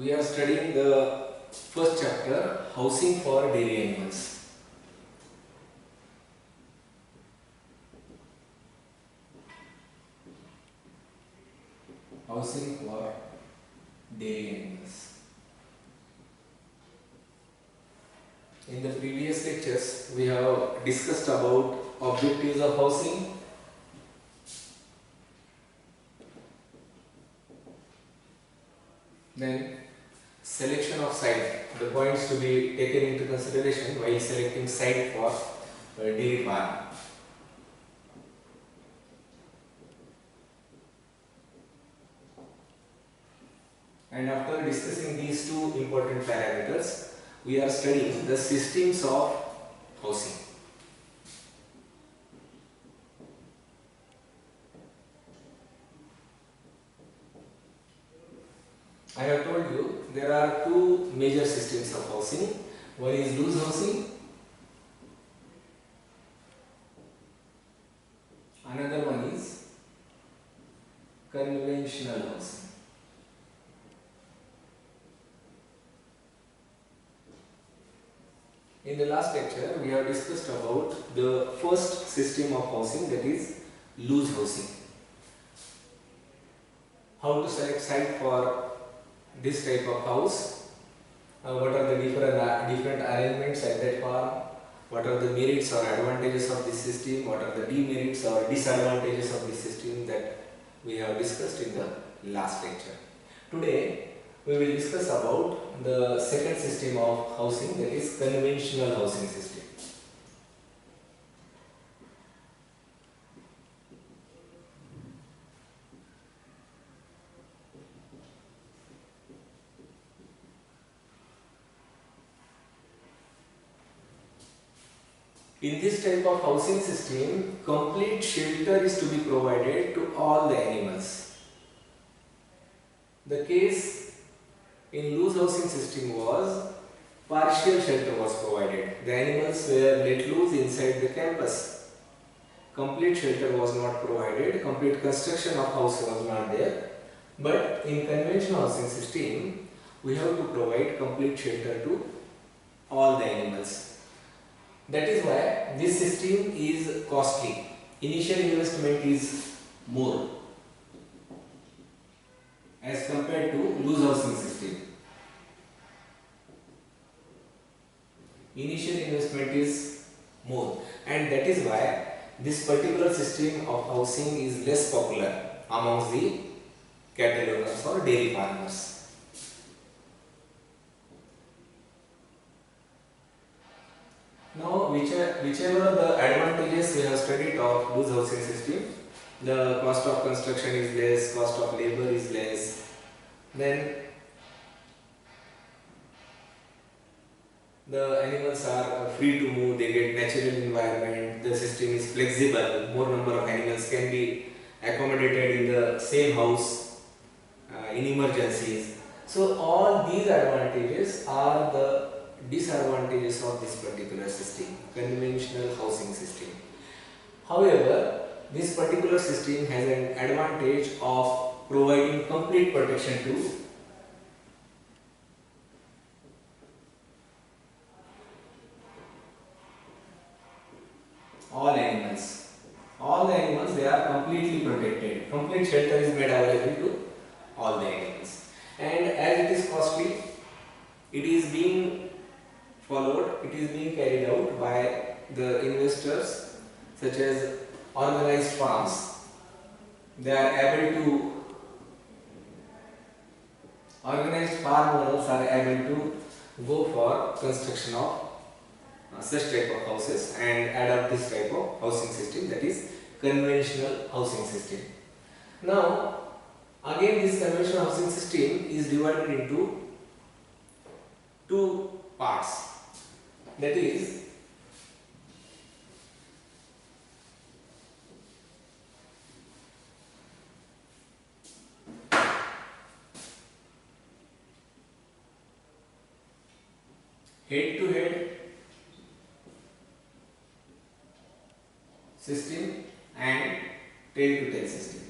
We are studying the first chapter, housing for dairy animals. Housing for dairy animals. In the previous lectures, we have discussed about objectives of housing, then selection of site, the points to be taken into consideration while selecting site for dairy farm. And after discussing these two important parameters, we are studying the systems of housing. I have told you there are two major systems of housing. One is loose housing, another one is conventional housing. In the last lecture, we have discussed about the first system of housing, that is loose housing. How to select site for this type of house, what are the different arrangements at that farm, what are the merits or advantages of this system, what are the demerits or disadvantages of this system, that we have discussed in the last lecture. Today we will discuss about the second system of housing, that is conventional housing system. In this type of housing system, complete shelter is to be provided to all the animals. The case in loose housing system was partial shelter was provided. The animals were let loose inside the campus. Complete shelter was not provided, complete construction of house was not there. But in conventional housing system, we have to provide complete shelter to all the animals. That is why this system is costly. Initial investment is more as compared to loose housing system. Initial investment is more, and that is why this particular system of housing is less popular amongst the cattle owners or dairy farmers. Now, whichever the advantages we have studied of loose housing system, the cost of construction is less, cost of labor is less, then the animals are free to move, they get natural environment, the system is flexible, more number of animals can be accommodated in the same house in emergencies. So all these advantages are the disadvantages of this particular system, conventional housing system. However, this particular system has an advantage of providing complete protection to all animals. All the animals, they are completely protected. Complete shelter is made available to all the animals. And as it is costly, it is being followed, it is being carried out by the investors such as organized farms. They are able to, organized farm owners are able to go for construction of such type of houses and adopt this type of housing system, that is conventional housing system. Now again, this conventional housing system is divided into two parts, that is head to head system and tail to tail system.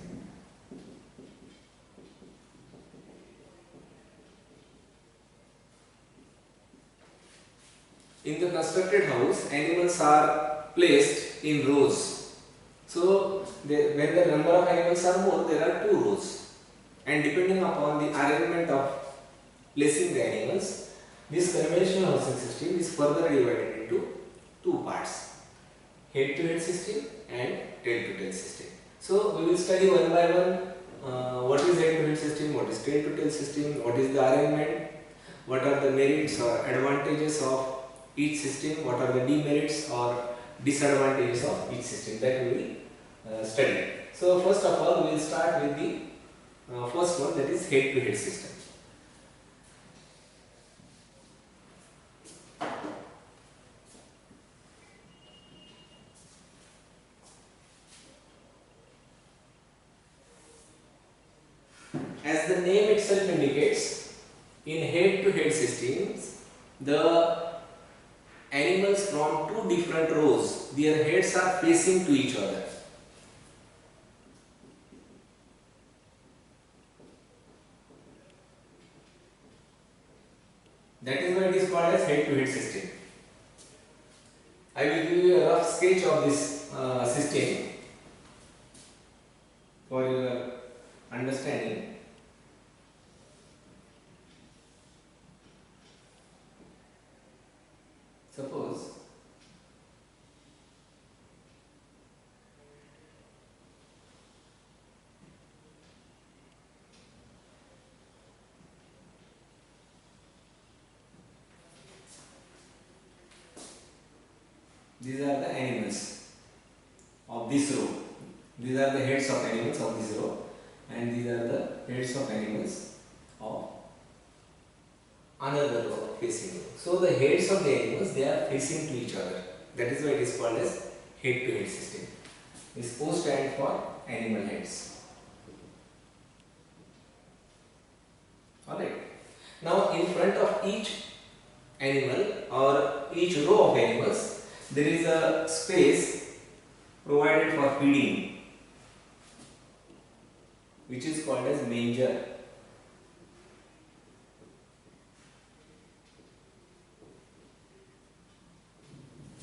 In the constructed house, animals are placed in rows. So, when the number of animals are more, there are two rows. And depending upon the arrangement of placing the animals, this conventional housing system is further divided into two parts: head-to-head system and tail-to-tail system. So, we will study one by one what is head-to-head system, what is tail-to-tail system, what is the arrangement, what are the merits or advantages of each system, what are the demerits or disadvantages of each system, that we will study. So, first of all, we will start with the first one, that is head-to-head system. As the name itself indicates, in head-to-head systems, the animals from two different rows, their heads are facing to each other. That is why it is called as head-to-head system. I will give you a rough sketch of this system for your understanding. Suppose these are the animals of this row. These are the heads of animals of this row, and these are the heads of animals of another row facing row. So the heads of the animals, they are facing to each other. That is why it is called as head-to-head system. This O stands for animal heads. Alright. Now in front of each animal or each row of animals, there is a space provided for feeding, which is called as manger.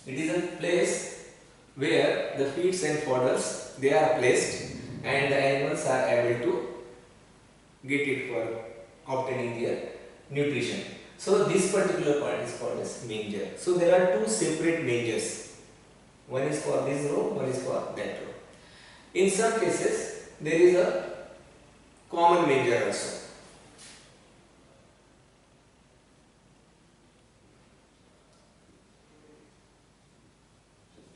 It is a place where the feeds and fodders, they are placed and the animals are able to get it for obtaining their nutrition. So this particular part is called as manger. So there are two separate mangers. One is for this row, one is for that row. In some cases, there is a common manger also.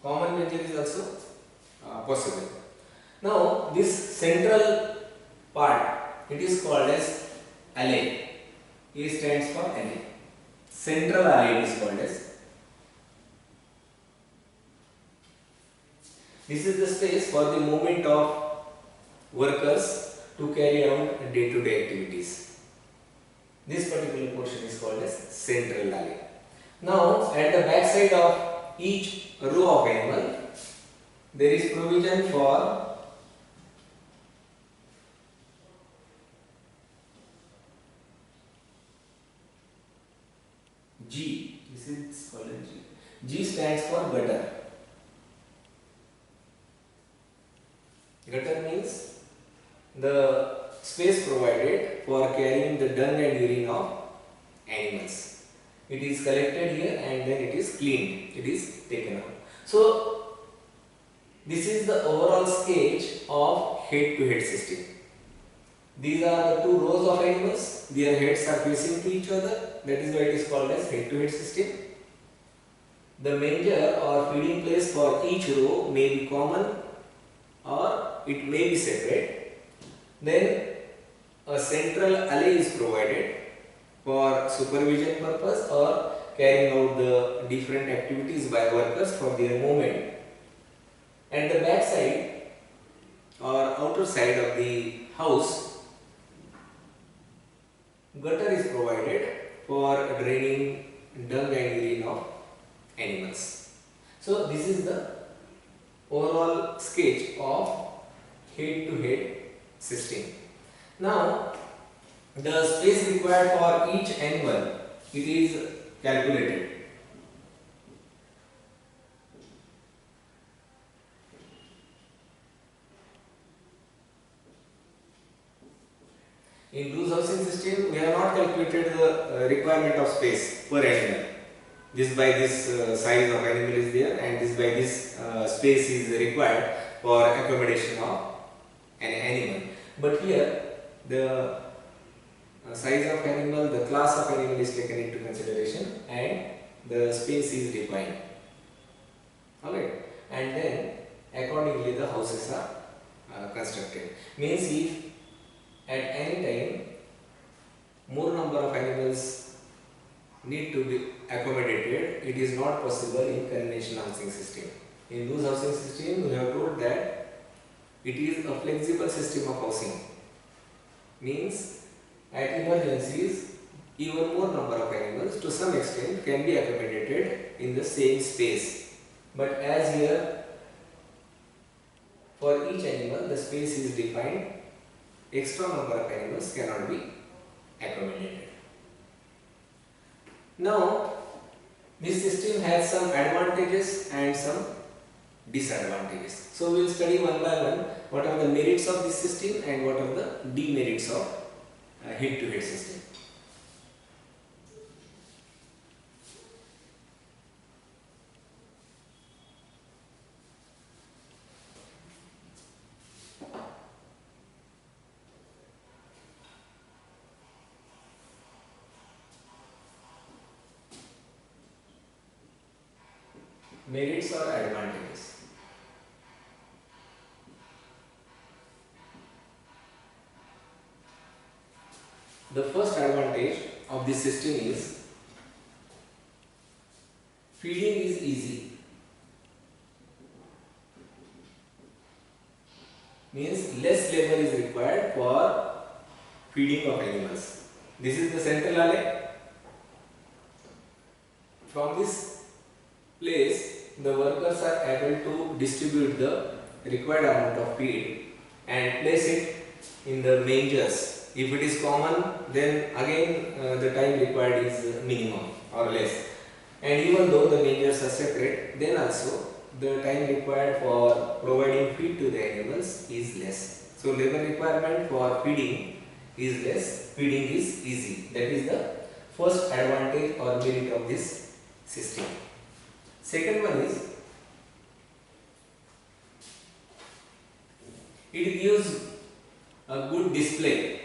Common manger is also possible. Now this central part, it is called as alley. A stands for alley. Central alley is called as. This is the space for the movement of workers to carry out day-to-day activities. This particular portion is called as central alley. Now at the back side of each row of animal, there is provision for G. This is called as G. G stands for gutter. Gutter means the space provided for carrying the dung and urine of animals. It is collected here and then it is cleaned. It is taken out. So this is the overall sketch of head-to-head system. These are the two rows of animals. Their heads are facing to each other. That is why it is called as head-to-head system. The manger or feeding place for each row may be common or it may be separate. Then a central alley is provided for supervision purpose or carrying out the different activities by workers for their movement. At the back side or outer side of the house, gutter is provided for draining dung and urine of animals. So this is the overall sketch of head-to-head system. Now the space required for each animal, it is calculated. In loose housing system, we have not calculated the requirement of space per animal. This by this size of animal is there, and this by this space is required for accommodation of an animal. But here the size of animal, the class of animal is taken into consideration, and the space is defined. Alright, and then accordingly the houses are constructed. Means if at any time more number of animals need to be accommodated, it is not possible in conventional housing system. In loose housing system, we have told that it is a flexible system of housing. Means at emergencies, even more number of animals to some extent can be accommodated in the same space. But as here, for each animal the space is defined, extra number of animals cannot be accommodated. Now, this system has some advantages and some disadvantages. So, we will study one by one what are the merits of this system and what are the demerits of head-to-head system. Merits or advantages. The first advantage of this system is feeding is easy. Means less labor is required for feeding of animals. This is the central alley. From this place, the workers are able to distribute the required amount of feed and place it in the mangers. If it is common, then again the time required is minimum or less. And even though the mangers are separate, then also the time required for providing feed to the animals is less. So labor requirement for feeding is less, feeding is easy. That is the first advantage or merit of this system. Second one is it gives a good display.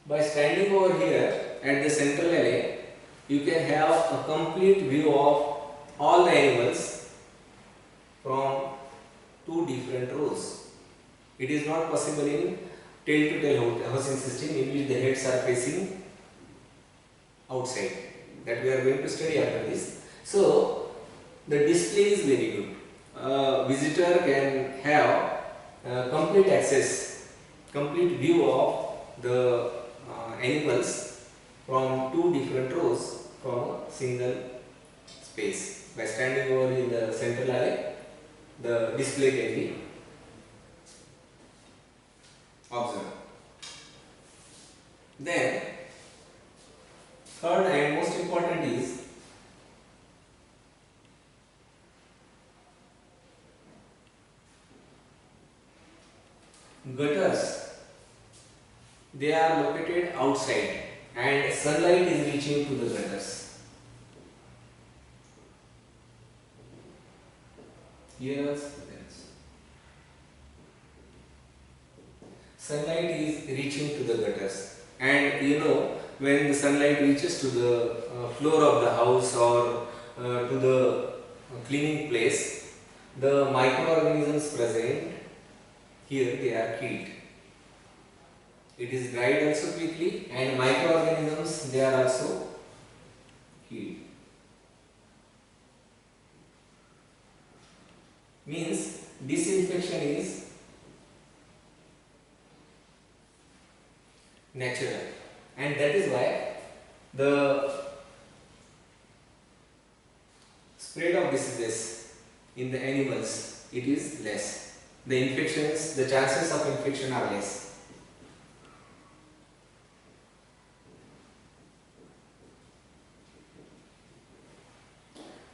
By standing over here at the central alley, you can have a complete view of all the animals from two different rows. It is not possible in tail-to-tail housing system in which the heads are facing outside. That we are going to study after this. So, the display is very good. Visitor can have complete access, complete view of the animals from two different rows from a single space. By standing over in the central alley, the display can be observed. Then, third and most important is gutters. They are located outside and sunlight is reaching to the gutters. Yes, sunlight is reaching to the gutters, and you know, when the sunlight reaches to the floor of the house or to the cleaning place, the microorganisms present here, they are killed. It is dried also quickly, and microorganisms, they are also killed. Means disinfection is natural, and that is why the spread of diseases in the animals, it is less. The infections, the chances of infection are less.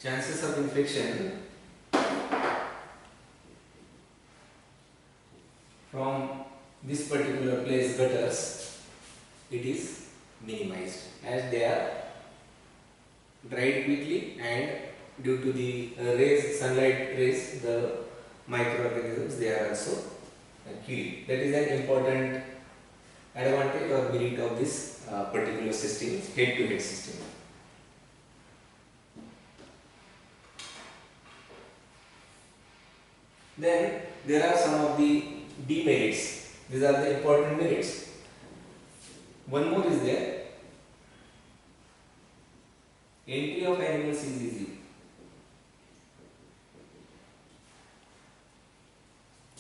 Chances of infection this particular place gutters, it is minimized as they are dried quickly, and due to the rays, sunlight rays, the microorganisms, they are also killed. That is an important advantage or merit of this particular system, head-to-head system. Then there are some of the demerits. These are the important merits. One more is there. Entry of animals is easy.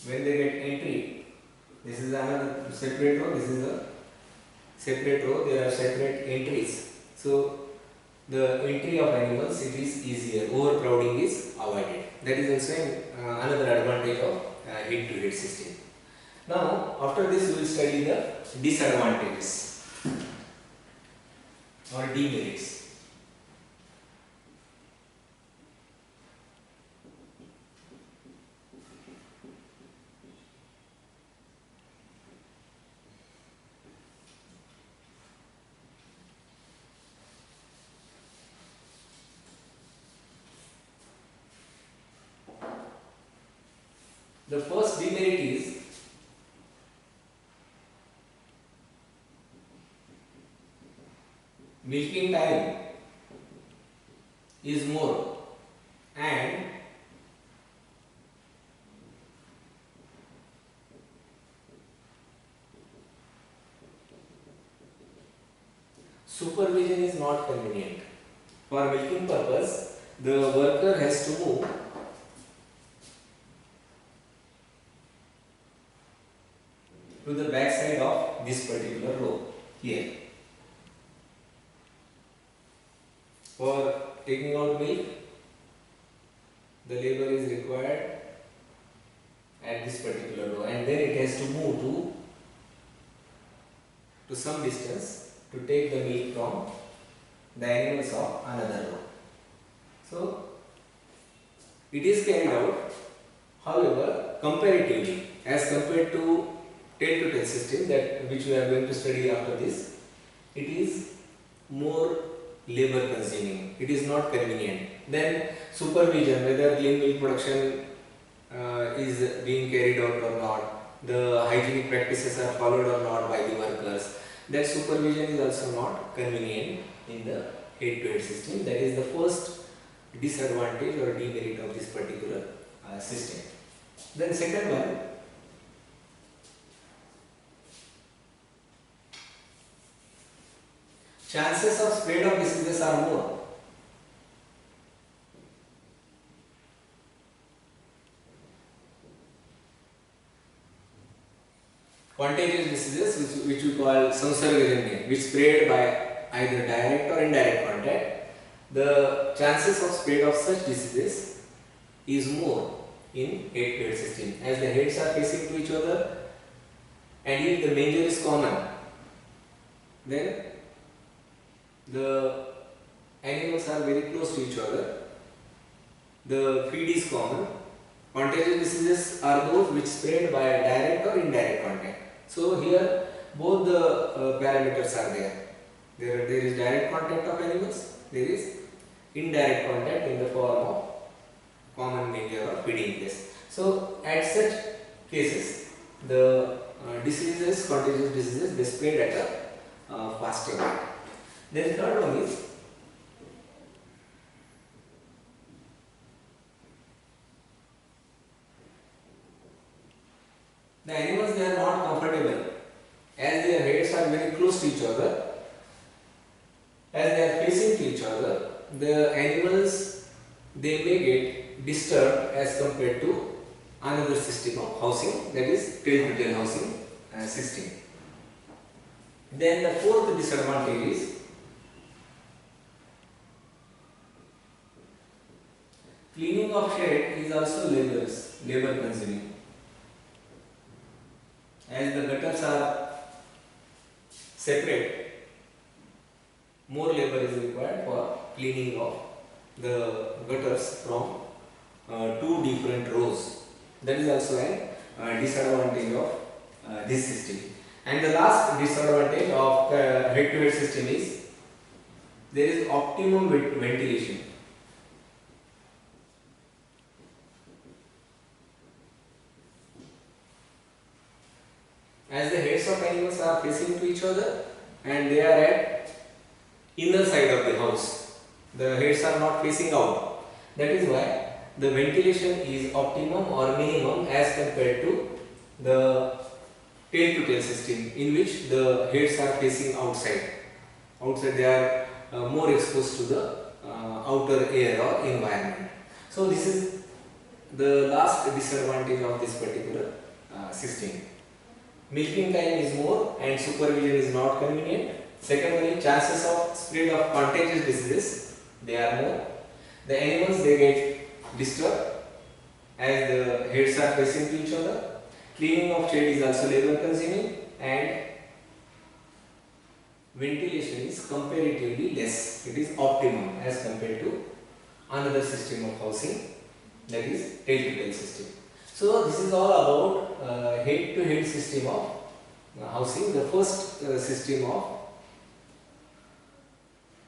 When they get entry, this is another separate row, this is a separate row, there are separate entries. So the entry of animals, it is easier, overcrowding is avoided. That is also another advantage of head-to-head system. Now after this we will study the disadvantages or demerits. The first demerit is milking time is more and supervision is not convenient. For milking purpose, the worker has to move to the back side of this particular row here. For taking out milk, the labor is required at this particular row, and then it has to move to some distance to take the milk from the animals of another row. So it is carried out, however, comparatively as compared to 10 to 10 system that which we are going to study after this, it is more labor consuming, it is not convenient. Then supervision, whether lean milk production is being carried out or not, the hygienic practices are followed or not by the workers, that supervision is also not convenient in the head-to-head system. That is the first disadvantage or demerit of this particular system. Then second one, chances of spread of diseases are more. Contagious diseases, which we call samsargajanya, which spread by either direct or indirect contact, the chances of spread of such diseases is more in head-to-head system, as the heads are facing to each other, and if the manger is common, then the animals are very close to each other, the feed is common. Contagious diseases are those which spread by direct or indirect contact. So here both the parameters are there. There is direct contact of animals, there is indirect contact in the form of common manger or feeding place. So at such cases, the diseases, contagious diseases, they spread at a faster rate. Then third one is the animals, they are not comfortable as their heads are very close to each other, as they are facing to each other. The animals, they may get disturbed as compared to another system of housing, that is tail to tail housing system. Then the fourth disadvantage is cleaning of shed is also labor consuming. As the gutters are separate, more labor is required for cleaning of the gutters from two different rows. That is also a disadvantage of this system. And the last disadvantage of head-to-head system is there is optimum ventilation. As the heads of animals are facing to each other and they are at inner side of the house, the heads are not facing out. That is why the ventilation is optimum or minimum as compared to the tail to tail system, in which the heads are facing outside. Outside they are more exposed to the outer air or environment. So this is the last disadvantage of this particular system. Milking time is more and supervision is not convenient. Secondly, chances of spread of contagious diseases, they are more. The animals, they get disturbed as the heads are facing to each other. Cleaning of shed is also labor consuming and ventilation is comparatively less. It is optimum as compared to another system of housing, that is tail to tail system. So this is all about head to head system of housing, the first system of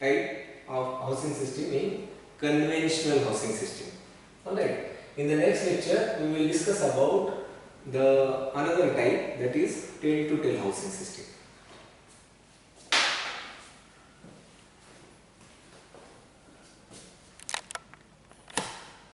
type of housing system in conventional housing system. Alright, in the next lecture we will discuss about the another type, that is tail to tail housing system.